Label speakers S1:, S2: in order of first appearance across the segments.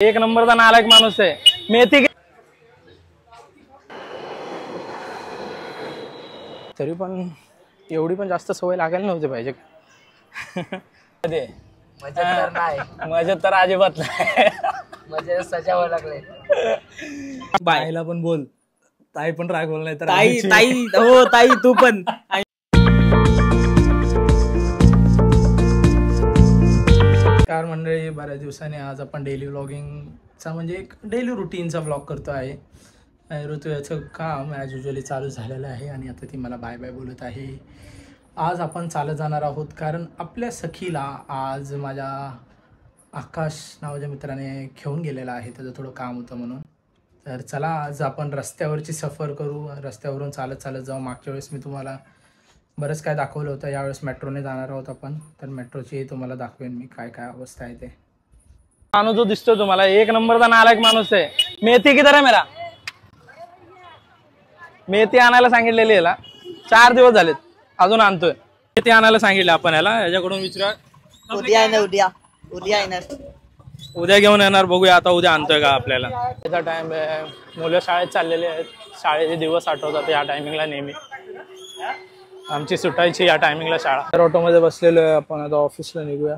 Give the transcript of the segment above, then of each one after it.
S1: एक नंबरचा नालायक माणूस आहे. मेथी तरी पण एवढी पण जास्त सवय लागायला नव्हती पाहिजे. मजा तर अजिबात नाही.
S2: मजा सजावं लागले.
S1: बाईला पण बोल, ताई पण रागवलं नाही तर.
S2: ताई ताई हो ताई तू पण.
S1: कार मंडळी, बऱ्याच दिवसांनी आज आपण डेली व्लॉगिंगचा म्हणजे एक डेली रुटीनचा व्लॉग करतो आहे. ऋतू याचं काम ॲज युजली चालू झालेलं आहे आणि आता ती मला बाय बाय बोलत आहे. आज आपण चालत जाणार आहोत कारण आपल्या सखीला आज माझ्या आकाश नावाच्या मित्राने घेऊन गेलेला आहे. त्याचं थोडं काम होतं म्हणून. तर चला आज आपण रस्त्यावरची सफर करू, रस्त्यावरून चालत चालत जाऊ. मागच्या वेळेस मी तुम्हाला बरंच काय दाखवलं होतं. यावेळेस मेट्रोने जाणार आहोत आपण. तर मेट्रोची तुम्हाला दाखवेन मी काय काय अवस्था आहे ते. माणूस जो दिसतो तुम्हाला एक नंबरचा नालायक माणूस आहे. मेथी किधर आहे मेरा? मेथी आणायला सांगितलेली याला 4 दिवस झालेत, अजून आणतोय. मेथी आणायला सांगितलं आपण याला. याच्याकडून विचारा.
S2: उद्या आहे ना, उद्या येणार.
S1: उद्या घेऊन येणार, बघूया आता उद्या आणतोय का आपल्याला. त्याचा टाइम आहे, मुलं शाळेत चाललेले आहेत. शाळेचे दिवस आठवतात या टायमिंगला नेहमी. आमची सुटायची या टायमिंगला शाळा. तर ऑटोमध्ये बसलेलो आहे आपण. आता ऑफिसला निघूया.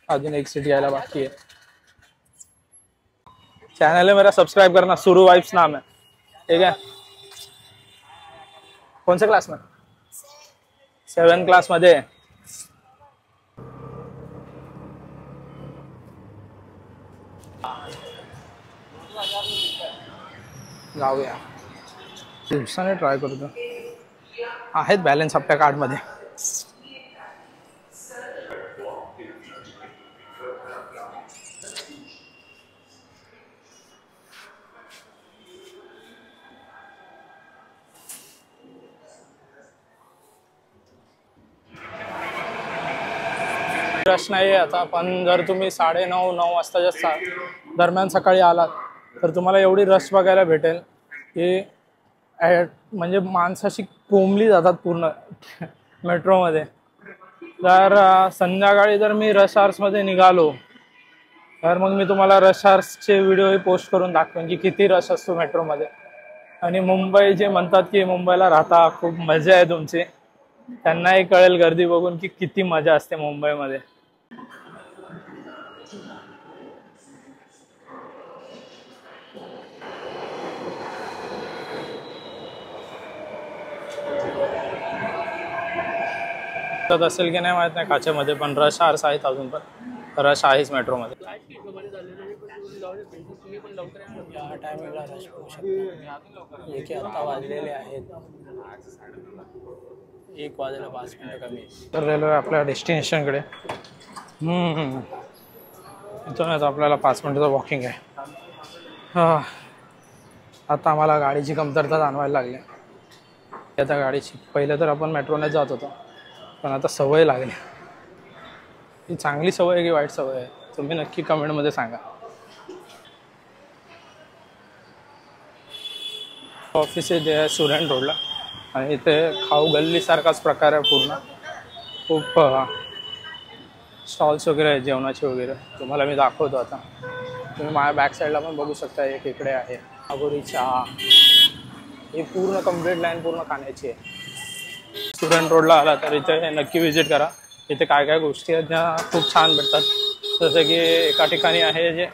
S1: अजून एक सीट यायला बाकी आहे. चैनल है मेरा, सब्सक्राइब करना. सुरू वाइब्स नाम है, ठीक है. कौन से क्लास में? 7th क्लास मध्ये. जाऊया, दिवसाने ट्राय करतो. आहेत बॅलन्स आपल्या कार्ड मध्ये. रश नाही आहे आता. पण जर तुम्ही 9:30-9 वाजताच्या दरम्यान सकाळी आलात तर तुम्हाला एवढी रश बघायला भेटेल की म्हणजे माणसाशी कोंबली जातात पूर्ण मेट्रोमध्ये. जर संध्याकाळी जर मी रश आवर्समध्ये निघालो तर मग मी तुम्हाला रश आवर्सचे व्हिडिओही पोस्ट करून दाखवेन की किती रश असतो मेट्रोमध्ये. आणि मुंबई जे म्हणतात की मुंबईला राहता, खूप मजा आहे तुमची, त्यांनाही कळेल गर्दी बघून की किती मजा असते मुंबईमध्ये. असेल की नाही माहित नाही काचेमध्ये, पण रश आवर्स आहेत अजून पण. रश आहेच मेट्रोमध्ये. या टायमिंगला रश होऊ शकतो. एक आता वाजलेले आहेत, 1 वाजायला 5 मिनिटं कमी. तर रेल्वे आपल्या डेस्टिनेशनकडे. इथून आपल्याला 5 मिनिटाचं वॉकिंग आहे. हां, आता आम्हाला गाडीची कमतरता जाणवायला लागली. आता गाडीची, पहिलं तर आपण मेट्रोनेच जात होतो, पण आता सवय लागली. ही चांगली सवय आहे की वाईट सवय आहे, तुम्ही नक्की कमेंटमध्ये सांगा. ऑफिस आहे स्टुडंट रोडला आणि इथे खाऊ गल्लीसारखाच प्रकार आहे पूर्ण. खूप स्टॉल्स वगैरे आहेत जेवणाचे वगैरे. तुम्हाला मी दाखवतो आता. तुम्ही माझ्या बॅक साईडला पण बघू शकता. एक इकडे आहे आगोरी चहा. ही पूर्ण कंप्लीट लाईन पूर्ण खाण्याची आहे. स्टुडंट रोडला आला तर इथे नक्की व्हिजिट करा. इथे काय काय गोष्टी आहेत ज्या खूप छान भेटतात. जसं की एका ठिकाणी आहे जे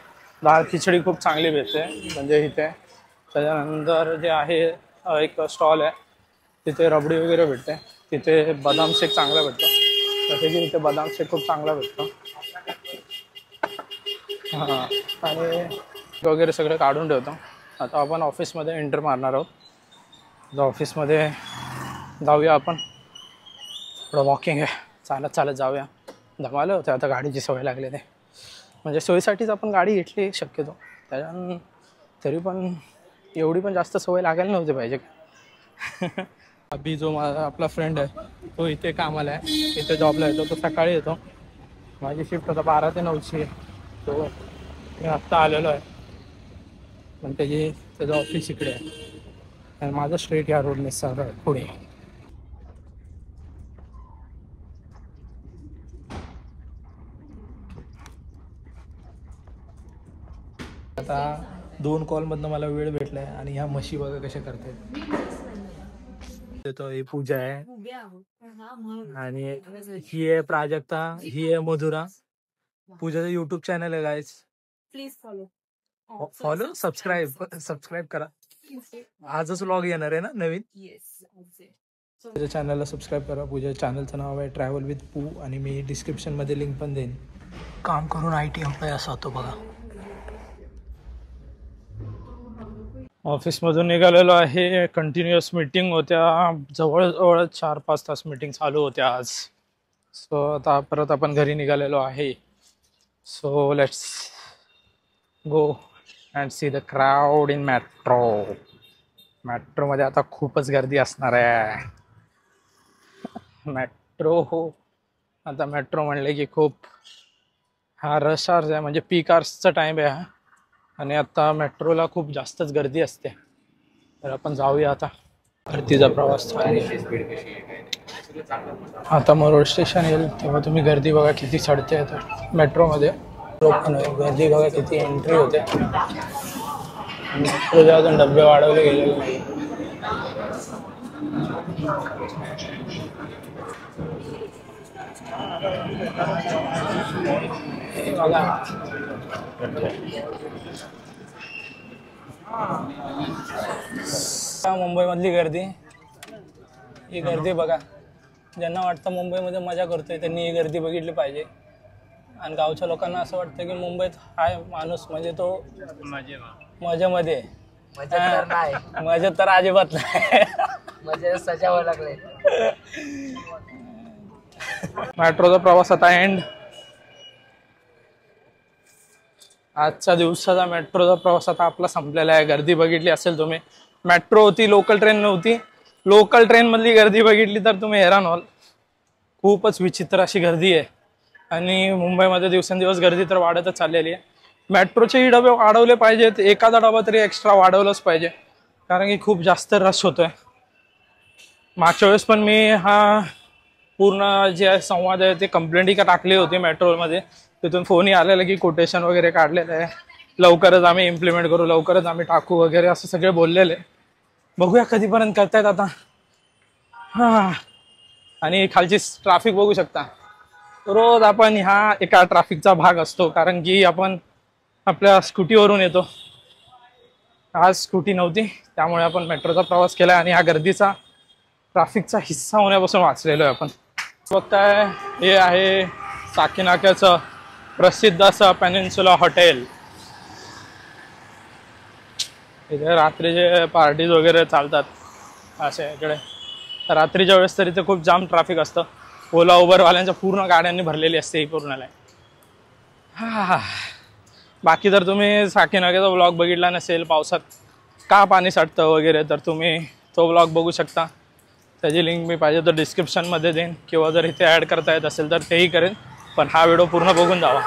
S1: दाल खिचडी खूप चांगली भेटते म्हणजे इथे. त्याच्यानंतर जे आहे एक स्टॉल आहे तिथे रबडी वगैरे भेटते. तिथे बदाम शेक चांगला भेटतो. जसे की इथे बदाम शेक खूप चांगला भेटतो. हां, आणि वगैरे सगळं काढून ठेवतो. आता आपण ऑफिसमध्ये एंटर मारणार आहोत. ऑफिसमध्ये जाऊया आपण. थोडं वॉकिंग आहे, चालत चालत जाऊया. दमालं होतं, आता गाडीची सवय लागली ते. म्हणजे सोयीसाठीच आपण गाडी घेतली शक्यतो. त्याच्यानं तरी पण एवढी पण जास्त सवय लागायला नव्हती पाहिजे. अभि जो माझा आपला फ्रेंड आहे तो इथे कामाला आहे, इथे जॉबला येतो. तो सकाळी येतो. माझी शिफ्ट आता 12 ते 9ची आहे. तो मी आत्ता आलेलो आहे, पण त्याचं ऑफिस इकडे आहे आणि माझं स्ट्रेट या रोडने सरळ पुढे. आता 2 कॉलमधनं मला वेळ भेटलाय आणि ह्या म्हशी बघा कशा करतात. तो ही पूजा आहे आणि ही आहे प्राजक्ता, ही आहे मधुरा. पूजाचं युट्यूब चॅनल आहे गाईज,
S3: प्लीज
S1: फॉलो सबस्क्राईब करा. आजच व्लॉग येणार आहे ना नवीन. पूजा चॅनलला सबस्क्राईब करा. पूजा चॅनलचं नाव आहे ट्रॅव्हल विथ पू आणि मी डिस्क्रिप्शनमध्ये लिंक पण देईन. काम करून IT एम्प्लॉय असा होतो बघा. ऑफिसमधून निघालेलो आहे. कंटिन्युअस मीटिंग होत्या, जवळजवळ 4-5 तास मीटिंग चालू होत्या आज. सो आता परत आपण घरी निघालेलो आहे. So let's go and see the crowd in metro. मेट्रोमध्ये आता खूपच गर्दी असणार आहे. मेट्रो हो, आता मेट्रो म्हणले की खूप हा रश आवर्स आहे, म्हणजे पीक आवर्सचा टाईम आहे हा. आणि आता मेट्रोला खूप जास्तच गर्दी असते. तर आपण जाऊया आता. गर्दीचा प्रवास आता मरोड स्टेशन येईल तेव्हा तुम्ही गर्दी बघा किती चढते मेट्रोमध्ये. गर्दी बघा किती एंट्री होते. मेट्रोच्या अजून डबे वाढवले गेलेले नाही. मुंबईमधली गर्दी, ही गर्दी बघा. ज्यांना वाटतं मुंबईमध्ये मजा करतोय त्यांनी ही गर्दी बघितली पाहिजे. आणि गावच्या लोकांना असं वाटतं की मुंबईत हाय माणूस म्हणजे तो मजेमध्ये. मजा तर अजिबात नाही.
S2: मजा सजावं लागले.
S1: मेट्रोचा प्रवास आता एंड. आजच्या दिवसाचा मेट्रोचा प्रवास आता आपला संपलेला आहे. गर्दी बघितली असेल तुम्ही. मेट्रो होती, लोकल ट्रेन नव्हती. लोकल ट्रेन मधली गर्दी बघितली तर तुम्ही हैराण व्हाल. खूपच विचित्र अशी गर्दी आहे. आणि मुंबईमध्ये दिवसेंदिवस गर्दी तर वाढतच चाललेली आहे. मेट्रोचेही डबे वाढवले पाहिजेत. एखादा डबा तरी एक्स्ट्रा वाढवलंच पाहिजे, कारण की खूप जास्त रश होतोय. मागच्या वेळेस पण मी हा पूर्ण जे संवाद आहे ते कंप्लेंट का टाकली होती मेट्रोमध्ये. तिथून फोनही आलेला की कोटेशन वगैरे काढलेलं आहे, लवकरच आम्ही इम्प्लिमेंट करू, लवकरच आम्ही टाकू वगैरे असं सगळे बोललेले. बघूया कधीपर्यंत करतायत आता. हां, आणि खालची ट्रॅफिक बघू शकता. रोज आपण ह्या एका ट्रॅफिकचा भाग असतो, कारण की आपण आपल्या स्कूटीवरून येतो. आज स्कूटी नव्हती त्यामुळे आपण मेट्रोचा प्रवास केला आणि ह्या गर्दीचा ट्रॅफिकचा हिस्सा होण्यापासून वाचलेलो आहे आपण. बघताय हे आहे साकीनाक्याचं प्रसिद्ध असं पेनिन्सुला हॉटेल. इथे रात्रीचे पार्टीज वगैरे चालतात असे. इकडे रात्रीच्या वेळेस तरी ते खूप जाम ट्रॅफिक असतं. ओला उबरवाल्यांच्या पूर्ण गाड्यांनी भरलेली असते ही पूर्ण लाईन. हा, बाकी जर तुम्ही साकीनाक्याचा व्लॉग बघितला नसेल पावसात का पाणी साठतं वगैरे, तर तुम्ही तो व्लॉग बघू शकता. त्याची लिंक मी पाहिजे तर डिस्क्रिप्शनमध्ये देईन, किंवा जर इथे ॲड करता येत असेल तर तेही करेन. पण हा व्हिडिओ पूर्ण बघून जावा.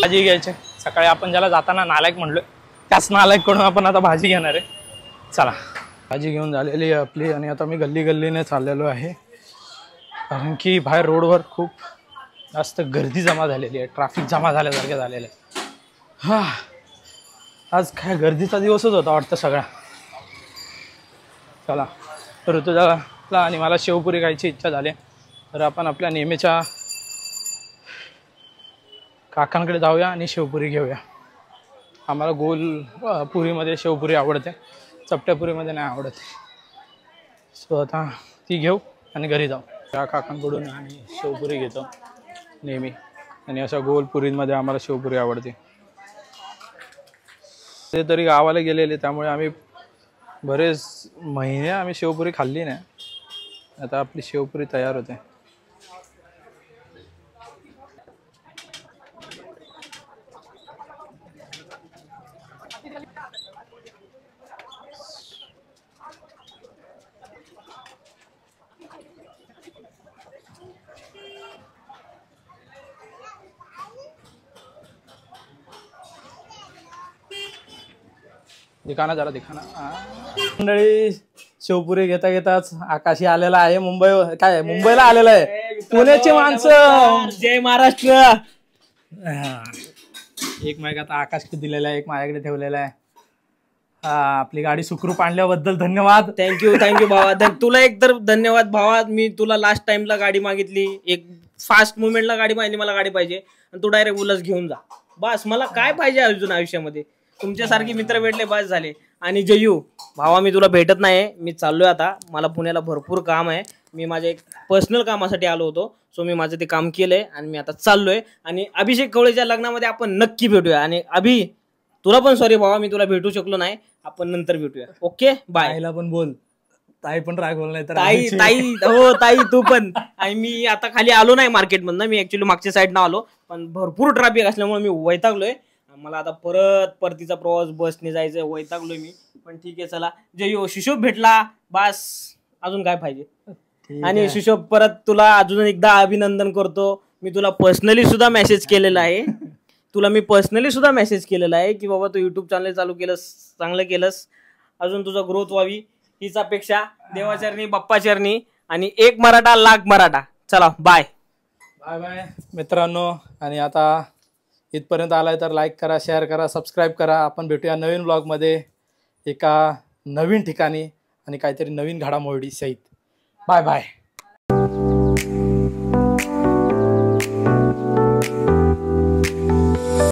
S1: भाजी घ्यायची. सकाळी आपण ज्याला जाताना नालायक म्हणलोय त्याच नालायककडून आपण आता भाजी घेणार आहे. चला, भाजी घेऊन झालेली आहे आपली आणि आता मी गल्लीने चाललेलो आहे, कारण की बाहेर रोडवर खूप जास्त गर्दी जमा झालेली आहे. ट्रॅफिक जमा झाल्यासारखे झालेलं आहे. हा, आज काय गर्दीचा दिवसच होता वाटतं सगळा. चला, ऋतुजाला आणि मला शेवपुरी खायची इच्छा झाली, तर आपण आपल्या नेहमीच्या काकांकडे जाऊया आणि शेवपुरी घेऊया. आम्हाला गोल पुरीमध्ये शेवपुरी आवडते, चपट्या पुरीमध्ये नाही आवडत. सो आता ती घेऊ आणि घरी जाऊ. त्या काकांकडून आणि शेवपुरी घेतो नेहमी, आणि अशा गोल पुरीमध्ये आम्हाला शेवपुरी आवडते. ते तरी गावाला गेलेले त्यामुळे आम्ही बरेच महिने आम्ही शेवपुरी खाल्ली नाही. आता आपली शेवपुरी तयार होते. दिखाना जरा दिखाना. मंडळी, शेवपुरी घेता घेताच आकाशी आलेला आहे. मुंबईला आलेला आहे. पुण्याची माणसं.
S3: जय महाराष्ट्र.
S1: एक माईक आता आकाश दिलेला आहे, एक माझ्याकडे ठेवलेला आहे. आपली गाडी सुखरूप आणल्याबद्दल धन्यवाद.
S3: थँक्यू भावा. तुला एक तर धन्यवाद भावा. मी तुला लास्ट टाइमला गाडी मागितली, एक फास्ट मुवमेंटला गाडी मागितली, मला गाडी पाहिजे, आणि तू डायरेक्ट उलस घेऊन जा. बस मला काय पाहिजे अजून आयुष्यामध्ये. तुमच्यासारखे मित्र भेटले बस झाले. आणि जयू भावा, मी तुला भेटत नाही, मी चाललोय आता. मला पुण्याला भरपूर काम आहे. मी माझ्या एक पर्सनल कामासाठी आलो होतो, सो मी माझं ते काम केलंय आणि मी आता चाललोय. आणि अभिषेक कवळेच्या लग्नामध्ये आपण नक्की भेटूया. आणि अभि, तुला पण सॉरी भावा, मी तुला भेटू शकलो नाही. आपण नंतर भेटूया. Okay bye.
S1: ताईला पण बोल, ताई पण राग बोल नाही तर.
S3: ताई हो ताई तू पण. आणि मी आता खाली आलो नाही मार्केटमधनं, मी ऍक्च्युली मागच्या साईडनं आलो, पण भरपूर ट्रॅफिक असल्यामुळे मी वैतागलोय. मला आता परत परतीचा प्रवास बसने जायचंय, वैतागलोय मी. पण ठीक आहे, चला. जय शिशोभ भेटला, बस अजून काय पाहिजे. आणि शिशोभ, परत तुला अजून एकदा अभिनंदन करतो. मी तुला पर्सनली सुद्धा मेसेज केलेला आहे. की बाबा तू युट्यूब चॅनल चालू केलंस, चांगलं केलंस. अजून तुझा ग्रोथ व्हावी हीच अपेक्षा. देवाचरणी बाप्पाचरणी. आणि एक मराठा लाख मराठा. चला बाय
S1: बाय मित्रांनो. आणि आता इथपर्यंत आलाय तर लाईक करा, शेअर करा, सबस्क्राईब करा. आपण भेटूया नवीन ब्लॉगमध्ये एका नवीन ठिकाणी आणि काहीतरी नवीन घडामोडी सहित. Bye bye.